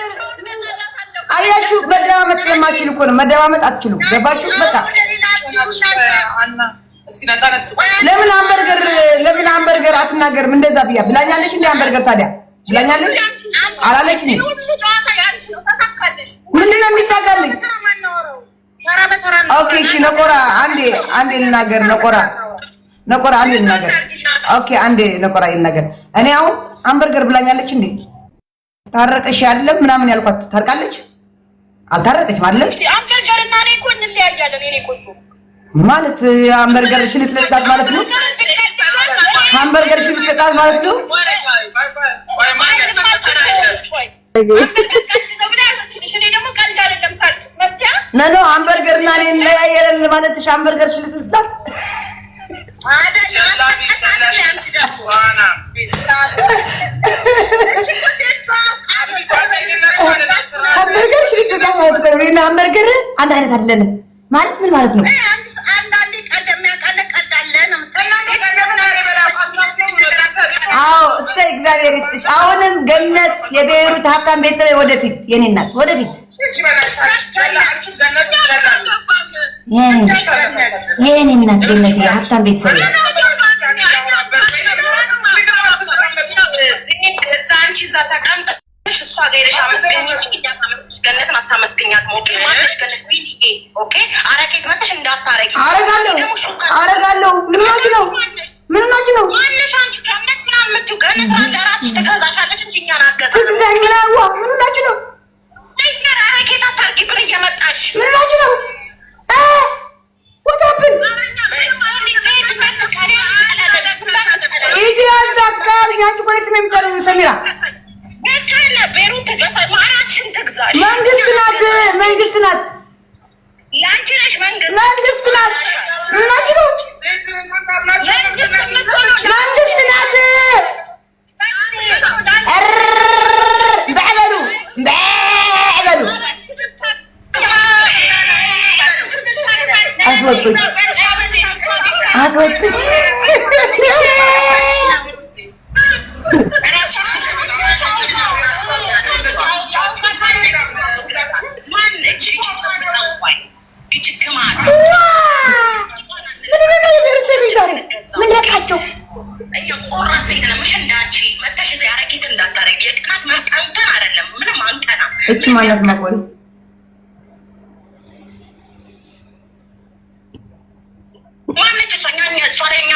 ነገር አያችሁ፣ መደማመጥ ስለማትችሉ እኮ ነው። መደማመጥ አትችሉም። ገባችሁ? በቃ ለምን ሃምበርገር አትናገርም? እንደዛ ብላኛለች። እንደ ሃምበርገር ታዲያ ብላኛለች አላለች? ምንድን ነው የሚሳካልኝ? ኦኬ እሺ፣ ነቆራ አንዴ ልናገር። ነቆራ አንዴ ልናገር። ኦኬ አንዴ ነቆራ ይናገር። እኔ አሁን ሃምበርገር ብላኛለች እንዴ ታረቀሽ አይደለም ምናምን ያልኳት ታርቃለች? አልታረቀችም አይደለም? ሃምበርገር እና እኔ እኮ እንለያያለን። እኔ ቆንጆ ማለት ሃምበርገር ሽልጥልጣት ማለት ነው። ሃምበርገር ሽልጥልጣት ማለት ነው። ነኖ ሃምበርገር እና እኔ እንለያያለን ማለትሽ ሃምበርገር ሽልጥልጣት ሃምበርገር ሽልጥልጣት ማለት ነው። እኔና ሃምበርገር አንድ አይነት አይደለንም ማለት ምን ማለት ነው? አዎ እሰይ እግዚአብሔር ይስጥሽ። አሁንም ገነት የቤይሩት ሀብታም ቤተሰብ ወደፊት የኔ እናት ወደፊት የኔ እናት ገነት የሀብታም ቤተሰብ እዛ አንቺ እዛ ተቀምጠሽ እሷ ጋር ሄደሽ አመስገኝ ገነትን አታመስገኛት። ኦኬ ማለሽ ገነት ቢኒዬ ኦኬ አረቄት መጥተሽ እንዳታረቂ አረጋለሁ ምን ነው ማለሽ አንቺ ገነት ምናምን የምትይው ገነት ለራስሽ ተገዛሻለሽ እንጂ እኛን አገዛ ትግዛኛለሽ። ምን ነው እዚህ አረቄት አታርቂ ብር እየመጣሽ ምን ነው ወጣብን ኢዲ አዛት ጋር ያንቺ ቆይስ ምን ሰሚራ በቃለ ቤሩት ማራሽን ትግዛሽ። መንግስት ናት ላንቺ ነሽ መንግስት ናት መንግስት ናት። በዕበሉ አስወጡኝ ምን ነካቸው? እቺ ማለት ማቆይ ማነች? ሶኛኛ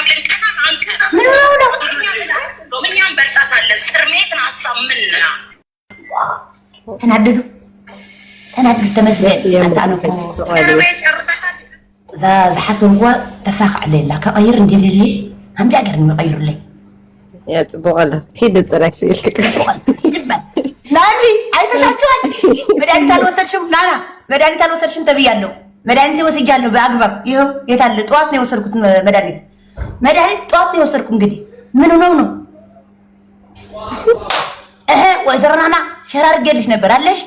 ልንቀና አንቀና ምን ነው ምንም በርጣታለ ስርሜትን አሳምንና ተናደዱ ተመስገን አንታነኩ ዝሓስብዎ ተሳክዕለላ ከቀይር እንደሌለ ሃምዲ ሃገር ንቀይሩለይ ያጽበዋል ሂድ ጥራይ ሲልከስ ናኒ አይተሻችኋል። መድኃኒት አልወሰድሽም? ናና መድኃኒት አልወሰድሽም ተብያለሁ። መድኃኒት ወስጃለሁ በአግባብ ይኸው። የታለ? ጠዋት ነው የወሰድኩት መድኃኒት ጠዋት ነው የወሰድኩ። እንግዲህ ምን ነው ወይዘሮ ናና ሸራ አድርጌልሽ ነበር አለሽ።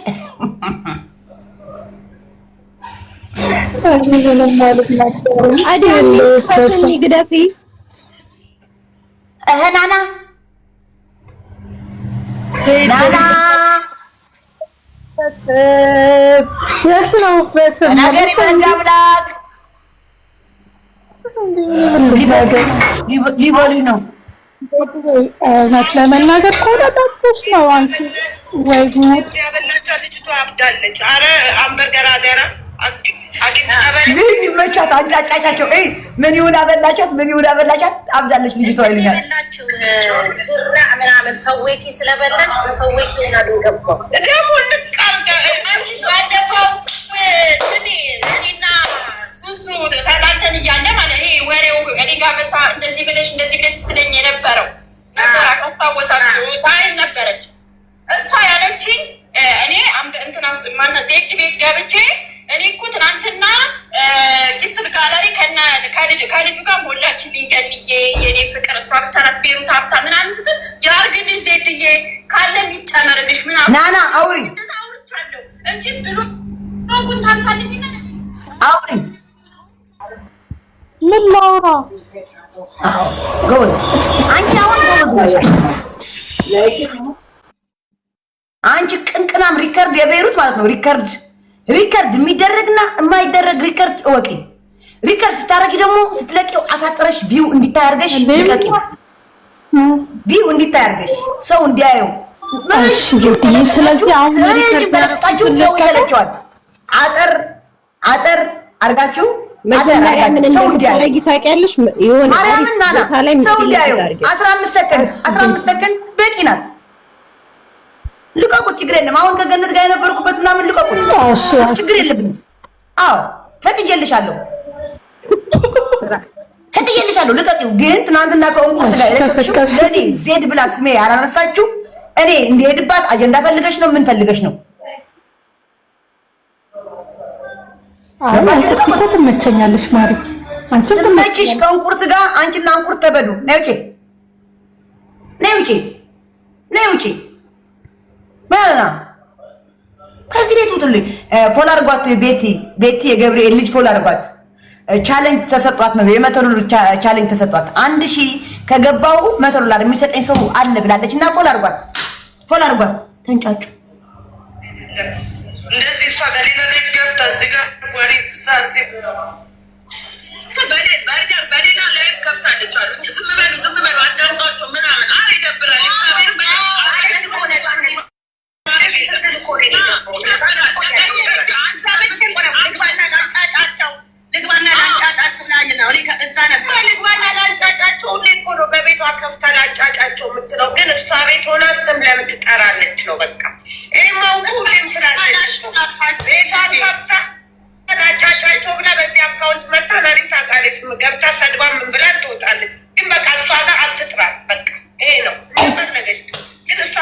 ናና ነገር ይበል አምላክ ሊበሉኝ ነው። እውነት ለመናገር ቆረጣቶች ነው። አንቺ ወይ ጉድ ልጅቷ አብዳለች። አረ ሃምበርገር አደራ ዝም ይመቻት አንጫጫቻቸው። ምን ይሁን አበላቻት አብዳለች ልጅቷ ይሉኛል። ብራ ምናምን ፈዌቲ ስለበላች በፈዌቲ ሆና ልንገባው ደግሞ ልቃርጋ አንቺ ባደፈው እኔና ሱሱ ተጣልተን እያለ ማለት ይሄ ወሬው እኔ ጋር መታ እንደዚህ ብለሽ ስትለኝ የነበረው ነበር። ካስታወሳችሁ ታይም ነበረች እሷ ያለችኝ እኔ እንትና ማነው ዜድ ቤት ገብቼ እኔ እኮ ትናንትና ጊፍት ጋለሪ ከልጁ ጋር ሞላችልኝ ገንዬ የኔ ፍቅር እሷ ብቻ ናት ቤሩት ሀብታም ምናምን ስትል ያርግልሽ ዜድዬ ካለ የሚጨመርልሽ ምናምን ናና አውሪ እንደዛ አውርቻለሁ እንጂ ብሎ አሁን ታንሳልኝ አውሪ ምን ላውራ? ጎበዝ አንቺ አሁን ጎበዝ ነሽ። አንቺ ቅንቅናም ሪከርድ የቤሩት ማለት ነው። ሪከርድ የሚደረግና የማይደረግ ሪከርድ እወቂ። ሪከርድ ስታረጊ ደግሞ ስትለቂው አሳጥረሽ ቪው እንዲታያርገሽ ልቀቂ። ቪው እንዲታያርገሽ ሰው እንዲያየው። እሺ ዜድዬ፣ ስለዚህ አሁን በረጣችሁ ሰው ይሰለቸዋል። አጠር አርጋችሁ መጀመሪያ ምን እንደምታረጊ ታውቂያለሽ? የሆነ ቦታ ላይ ሰው እንዲያየው 15 ሰከንድ በቂ ናት። ልቀቁት፣ ችግር የለም። አሁን ከገነት ጋር የነበርኩበት ምናምን ልቀቁት፣ ችግር የለብንም። አዎ ፈቅጄልሻለሁ፣ ልቀቂው። ግን ትናንትና ከእንቁርት ጋር የለቀቅሽው ለእኔ ዜድ ብላ ስሜ ያላነሳችሁ እኔ እንዲሄድባት አጀንዳ ፈልገሽ ነው? ምን ፈልገሽ ነው? ትመቸኛለሽ ማሪ፣ አንቺም ትመችሽ። ከእንቁርት ጋር አንቺና እንቁርት ተበዱ። ነይ ውጪ በልና ከዚህ ቤት ውጡልኝ። ፎሎ አድርጓት። ቤቲ የገብርኤል ልጅ ፎሎ አድርጓት። ቻሌንጅ ተሰጧት ነው $100 ቻሌንጅ ተሰጧት። 1000 ከገባው $100 የሚሰጠኝ ሰው አለ ብላለች እና ፎሎ አድርጓት። ተንጫጩ እንደዚህ እሷ በሌላ ላይ ገብታ እዚህ ጋር ወሬ ሳሲ በሌላ ላይ ገብታለች አሉ። ዝም በሉ አዳምጧቸው ምናምን አለ። ይደብራል። እግዚአብሔር በቤቷ ከፍታ ላጫጫቸው የምትለው ግን እሷ ቤት ሆና ስም ለምን ትጠራለች ነው በቃ። ማውቁ ሁሌም ትላለች ቤቷን ከፍታ ላጫጫቸው ብላ በዚህ አካውንት መታ ለሪም ታውቃለች። ገብታ ሰድባ ምን ብላ ትወጣለች። ግን በቃ እሷ ጋር አትጥራል። በቃ ይሄ ነው ፈለገች። ግን እሷ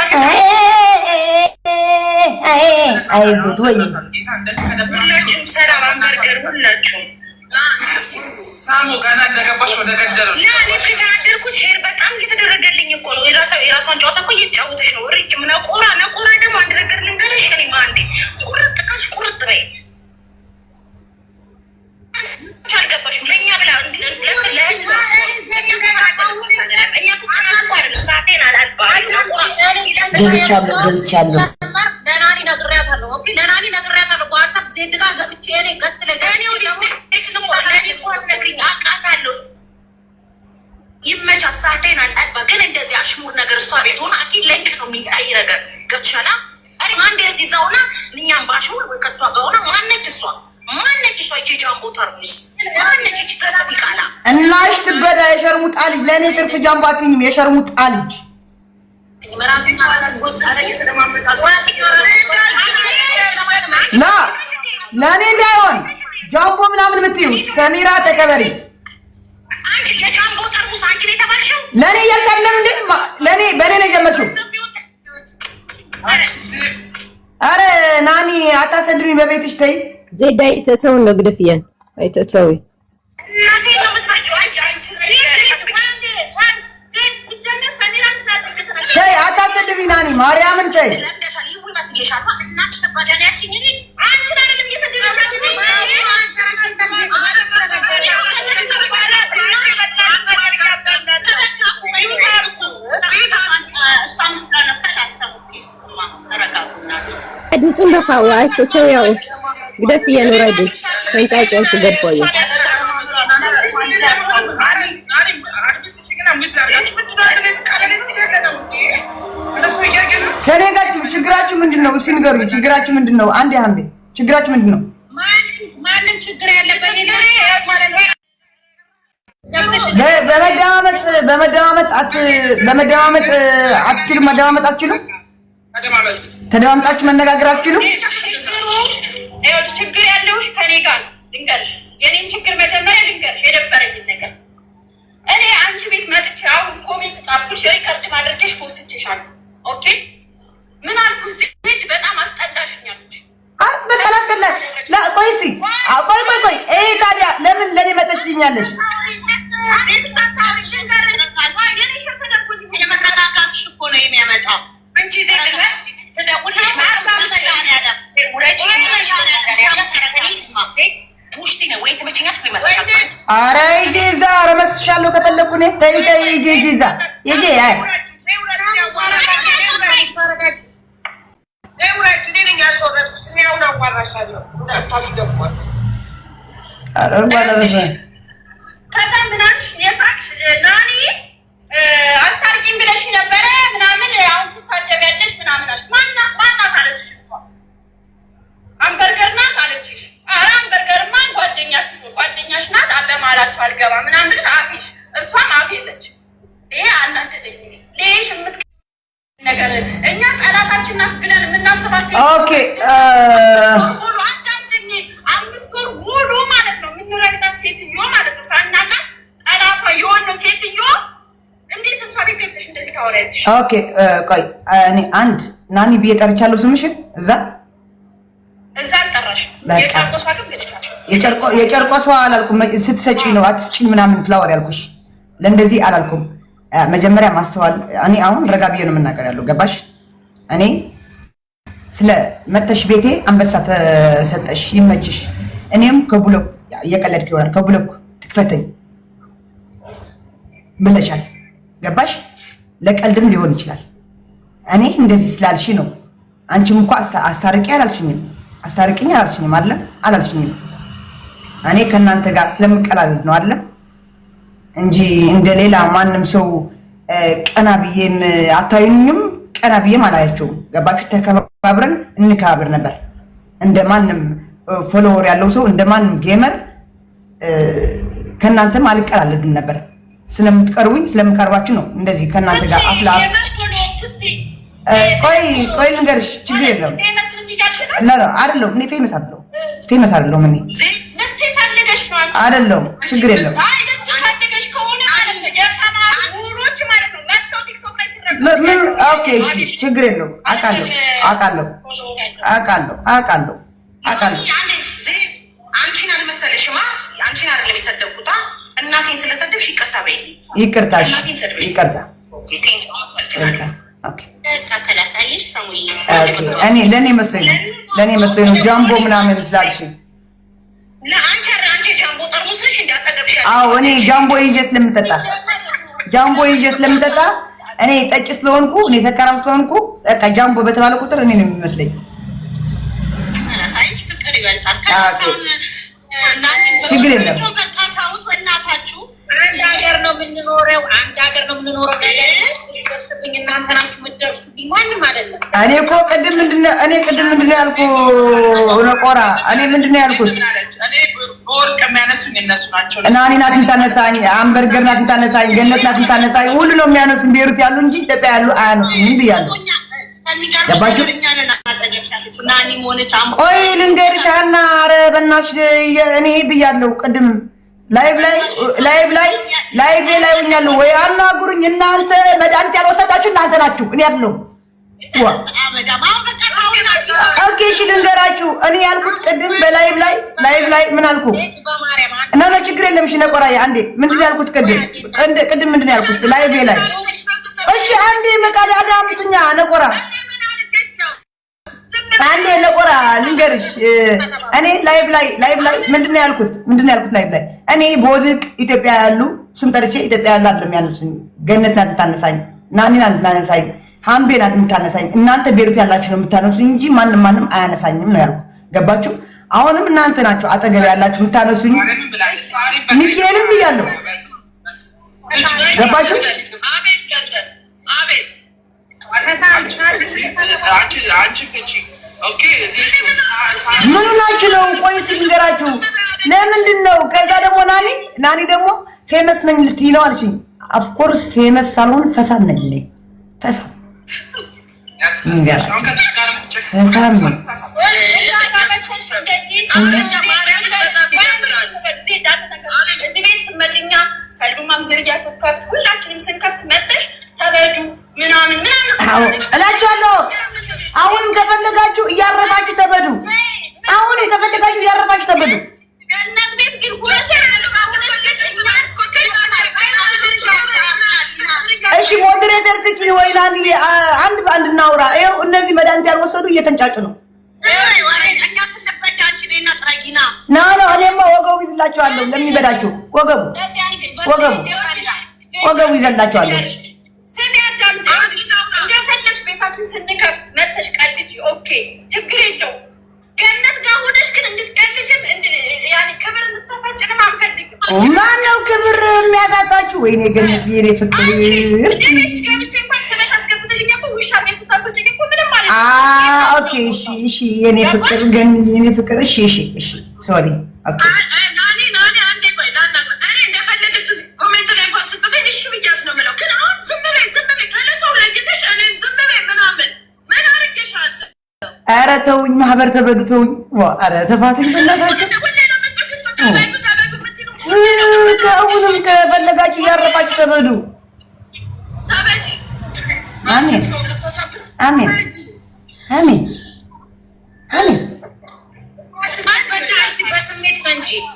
ሁላችሁም ሰላም አንበርገር ሁላችሁም ሳሙ ጋር እንደገባሽ ወደ ገደለው ከተናደርኩት ሼር በጣም እየተደረገልኝ እኮ ነው። የራሷን ጨዋታ እኮ እየተጫወተች ነው። ሪች ነቆራ ደግሞ አንድ ነገር ልንገርሽ። እኔ አንዴ ቁርጥ ካልሽ ቁርጥ በይ። አልገባሽም? ለእኛ ብላ ሳቴን ገብቻለሁ ለናኒ ነግሬያታለሁ። ኦኬ ለናኒ ነግሬያታለሁ። በዋትስአፕ ዜድ ጋር ገብቼ እኔ ገስት ይመቻት። ሳቴን አልጣባ ግን እንደዚህ አሽሙር ነገር እሷ ቤት ሆና አኪድ ለንክ ነው የሚያይ ነገር ገብቻላ። እኔ አንዴ እዚህ ዛውና እኛም ባሽሙር ወይ ከሷ ጋር ሆና ማነች እሷ ይቺ ጃምቦ ተርሙስ ማነች? ይቺ ትርፍ ዲቃላ እናሽ ትበዳ የሸርሙጣ ልጅ ለእኔ ትርፍ ጃምቦ አትይኝም። የሸርሙጣ ልጅ ለእኔ እንዳይሆን ጃምቦ ምናምን የምትይው ሰሚራ ተከበሪ። የጃምቦ ጠርሙስ አንቺ ነው የተባልሽው። ለእኔ እያልሽ አይደለም እንዴ? ለእኔ በእኔ ነው የጀመርሽው። ኧረ ናኒ አታሰድሚ በቤትሽ ተይ። ዜድ አይተተውን ነው ግደፍያን አይተተው ተይ አታሰድሚ ናኒ ማርያምን ተይ። ድምፅን በፋዋ አይተተው ያው ግደፍያን ወራዱ ተንጫጫው ገባዩ ከኔ ጋር ችግራችሁ ምንድነው? እስኪ ንገሩኝ። ችግራችሁ ምንድነው? አንዴ ችግራችሁ ምንድነው? ማንም ችግር ያለበት በመደማመጥ አትችሉም። መደማመጥ አትችሉም። ተደማምጣችሁ መነጋገር አትችሉም። ችግር ያለውሽ ከኔ ጋር ልንገርሽ። የኔን ችግር መጀመሪያ ልንገርሽ። የደበረኝን ነገር እኔ አንቺ ቤት መጥቼ አሁን ኮሜንት ጻፍኩሽ፣ ሪከርድ ማድረግሽ ፖስትቼሻለሁ። ኦኬ ምን አልኩ? ዜድ በጣም አስጠላሽኛለሽ። በጣም አስጠላሽ። ቆይ ይሄ ታዲያ ለምን ለኔ መጠሽ ትይኛለሽ? የመከታተልሽ እኮ ነው የሚያመጣው። አንቺ ዜድ ስደውልሽ ኧረ ሂጂ እዛ እረመስሻለሁ ከፈለኩ እኔ። ተይ ሂጂ እዛ ሂጂ አሁን አዋራሻለሁ ታስገቧት። ኧረ ባለረበ ከዛ ምናልሽ የሳቅሽ ናኒ አስታርቂኝ ብለሽ ነበረ ምናምን አሁን ትሳደቢያለሽ ምናምን አልሽ። ማናት አለችሽ? እሷ አንበርገር ናት አለችሽ። ኧረ አንበርገርማ ጓደኛሽ ናት አበማላችሁ አልገባ ምናምን ብለሽ አፊሽ እሷም አፌዘች። ይሄ አናደደኝ። ሌሽ ነገር እኛ ጠላታችን ናት ብለን የምናስባት ኦኬ ሙሉ አዳምጪኝ። 5 ወር ሙሉ ማለት ነው የምንረግጣት ሴትዮ ማለት ነው ሳናውቃት ጠላቷ የሆነው ሴትዮ እንዴት እሷ ቤት ገብተሽ እንደዚህ ታወሪያለሽ? ኦኬ ቆይ እኔ አንድ ናኒ ብዬ ጠርቻለሁ ስምሽን እዛ አልጠራሽም። የጨርቆሷ ግን ብለሻል። የጨርቆሷ አላልኩም። ስትሰጪኝ ነው አትስጪኝ ምናምን ፍላወር ያልኩሽ ለእንደዚህ አላልኩም። መጀመሪያ ማስተዋል እኔ አሁን ረጋ ብዬ ነው የምናገር ያለው ገባሽ? እኔ ስለ መተሽ ቤቴ አንበሳ ተሰጠሽ ይመችሽ። እኔም ከብሎክ እየቀለድክ ይሆናል ከብሎክ ትክፈተኝ ብለሻል ገባሽ? ለቀልድም ሊሆን ይችላል። እኔ እንደዚህ ስላልሽ ነው። አንቺም እንኳን አስታርቂ አላልሽኝም፣ አስታርቂኝ አላልሽኝም አይደለም አላልሽኝም። እኔ ከእናንተ ጋር ስለምቀላለድ ነው አይደለም እንጂ እንደሌላ ማንም ሰው ቀና ብዬም አታዩኝም፣ ቀና ብዬም አላያቸውም። ገባችሁ? ተከባብረን እንከባብር ነበር። እንደማንም ፎሎወር ያለው ሰው እንደማንም ጌመር ከእናንተም አልቀላለድም ነበር። ስለምትቀርቡኝ ስለምቀርባችሁ ነው እንደዚህ ከእናንተ ጋር አፍላ ቆይ ልንገርሽ፣ ችግር የለውም አይደለሁም። እኔ ፌመስ አይደለሁም እኔ አይደለሁም። ችግር የለውም። ኦኬ እሺ፣ ችግር የለውም። አውቃለሁ። አንቺን አልመሰለሽማ። አንቺን አይደለም የሰደብኩት እናቴን ስለሰደብሽ ይቅርታ በይልኝ። ይቅርታ። እኔ ለእኔ መስሎኝ ነው ጃምቦ ምናምን ስላልሽ። አንቺ ጃምቦ ጠርሙስ ነሽ እንዳጠገብሽ። አዎ እኔ ጃምቦ ይዤ ስለምጠጣ እኔ ጠጭ ስለሆንኩ እኔ ሰካራም ስለሆንኩ በቃ ጃምቦ በተባለ ቁጥር እኔ ነው የሚመስለኝ። ችግር የለም። አንድ ሀገር ነው የምንኖረው። ነገር ደርስብኝ እናንተ ናችሁ የምትደርሱብኝ፣ ማንም አይደለም። እኔ እኮ ቅድም ምንድን ነው ያልኩ ነቆራ? እኔ ምንድን ነው ያልኩት? በወርቅ የሚያነሱኝ እነሱ ናቸው። ናኒ ናት የምታነሳኝ፣ አንበርገር ናት የምታነሳኝ፣ ገነት ናት የምታነሳኝ። ሁሉ ነው የሚያነሱኝ ቤሩት ያሉ እንጂ ኢትዮጵያ ያሉ አያነሱኝ። ምን ብያለሁ? ገባችሁ? ቆይ ልንገርሽ ሀና፣ ኧረ በእናትሽ እኔ ብያለሁ ቅድም ላይቭ ላይ ሆኛለሁ ወይ አናግሩኝ። እናንተ መድኃኒት ያልወሰዳችሁ እናንተ ናችሁ፣ እኔ አይደለሁም። ኦኬ እሺ ልንገራችሁ። እኔ ያልኩት ቅድም በላይቭ ላይ ምን አልኩ? እና ነው ችግር የለም። እሺ ነቆራዬ አንዴ ምንድን ነው ያልኩት? ቅድም ምንድን ነው ያልኩት? ላይቭ ላይ እሺ አንዴ መቃለ አዳምጥኛ ነቆራ አንዴ ነቆራ ልንገርሽ። እኔ ላይቭ ላይ ምንድን ነው ያልኩት? ላይቭ ላይ እኔ በወድቅ ኢትዮጵያ ያሉ ስም ጠርቼ ኢትዮጵያ ያሉ አይደለም ያነሱኝ። ገነት ናት የምታነሳኝ፣ ናኒ ናት የምታነሳኝ፣ ሀምቤ ናት የምታነሳኝ። እናንተ ቤሩት ያላችሁ ነው የምታነሱኝ እንጂ ማንም አያነሳኝም ነው ያልኩት። ገባችሁ? አሁንም እናንተ ናችሁ አጠገብ ያላችሁ የምታነሱኝ። ሚካኤልም ብያለሁ። ገባችሁ? ምኑ ናችሁ ነው? ቆይ ልንገራችሁ ለምንድን ነው? ከዛ ደግሞ ናኒ ደግሞ ፌመስ ነኝ ልትይ ነው አልሽኝ። ኦፍኮርስ ፌመስ ሳልሆን ፈሳም ነኝ እኔ። ፈሳም ሁላችንም ስንከፍት መጥተሽ ተበዱ ምናምን እላችኋለሁ። አሁንም ከፈለጋችሁ እያረፋችሁ ተበዱ። እሺ ሞዴሬተር ስጪ ወይ ናኒ፣ አንድ በአንድ እናውራ። ይኸው እነዚህ መድኃኒት ያልወሰዱ እየተንጫጩ ነው። እኔማ ወገቡ ይዝላችኋለሁ። ለሚበዳችሁ ወገቡ ይዘላችኋለሁ። ስሚ አዳምጪ። እንደፈለግሽ ቤታችን ስንከፍት መተሽ ቀልጂ፣ ኦኬ ችግር የለውም። ማነው ክብር የሚያሳጣችሁ? ወይኔ ገነት የኔ ፍቅር ኦኬ እሺ የኔ ፍቅር ግን የኔ ፍቅር እሺ ሶሪ ኦኬ ኧረ ተውኝ ማህበር ተበዱ ተውኝ ኧረ ተፋቱኝ በእናታችሁ አሁንም ከፈለጋችሁ እያረፋችሁ ተበዱ አሜን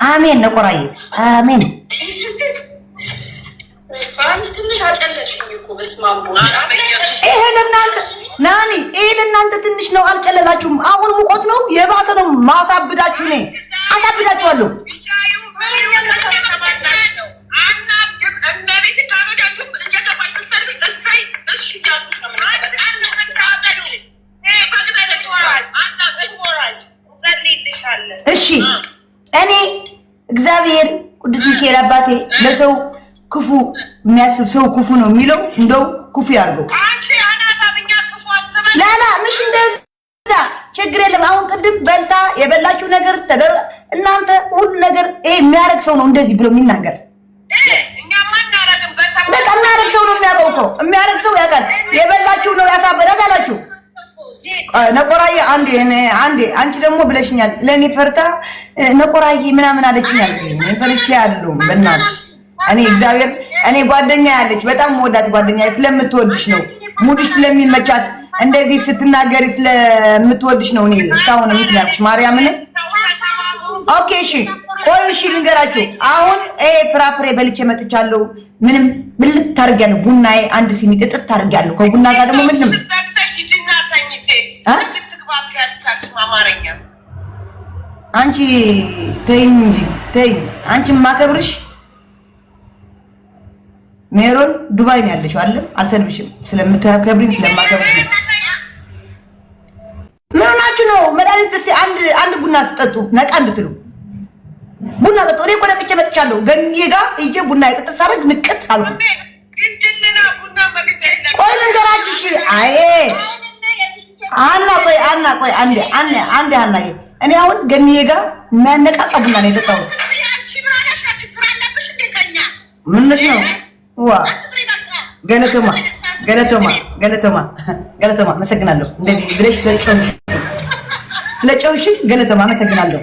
አሜን ነቆራዬ አሜን ይሄ ለእናንተ ትንሽ ነው አልጨለላችሁም አሁን ሙቆት ነው የባሰ ነው ማሳብዳችሁ ነኝ አሳብዳችኋለሁ እሺ እኔ እግዚአብሔር ቅዱስ ሚካኤል አባቴ ለሰው ክፉ የሚያስብ ሰው ክፉ ነው የሚለው እንደው ክፉ ያርገው ላላ ምሽ እንደዛ ችግር የለም አሁን ቅድም በልታ የበላችሁ ነገር ተደረ እናንተ ሁሉ ነገር የሚያረግ ሰው ነው እንደዚህ ብሎ የሚናገር በቃ የሚያረግ ሰው ነው የሚያውቀው የሚያረግ ሰው ያውቃል የበላችሁ ነው ያሳበዳት አላችሁ ነቆራዬ አንዴ አንቺ ደግሞ ብለሽኛል ለኔ ፈርታ ነቆራዬ ምናምን አለችኛል ፈርቼ ያለው በእናትሽ እኔ እግዚአብሔር እኔ ጓደኛ ያለች በጣም ወዳት ጓደኛ ስለምትወድሽ ነው ሙድሽ ስለሚመቻት እንደዚህ ስትናገሪ ስለምትወድሽ ነው እኔ እስካሁን ምክንያትሽ ማርያምን ኦኬ እሺ ቆይ እሺ ልንገራችሁ አሁን ፍራፍሬ በልቼ መጥቻለሁ ምንም ብልት ታርጊያለሁ ቡናዬ አንድ ሲኒ ጥጥት ታርጊያለሁ ከቡና ጋር ደግሞ ምንም አንቺ ተይኝ እንጂ ተይኝ አንቺ ማከብርሽ ሜሮን ዱባይ ነው ያለሽው አይደል አልሰልብሽም ስለምታከብሪኝ ስለማከብርሽ ምን ሆናችሁ ነው መድኃኒት እስቲ አንድ ቡና ስጠጡ ነቃ እንድትሉ ቡና ጠጡ እኔ ቆዳ ቅጬ መጥቻለሁ ገንዬ ጋር ሂጄ ቡና የጠጥ ሳረግ ንቅት አልኩ ቆይ ልንገራችሁ እሺ አይ አና ቆይ አንዴ አናዬ እኔ አሁን ገንዬ ጋር የሚያነቃቃ ቡና ነው የጠጣሁት ምንሽ ነው ዋ ገለተማ መሰግናለሁ እንደዚህ ብለሽ ስለጨውሽ ገለተማ መሰግናለሁ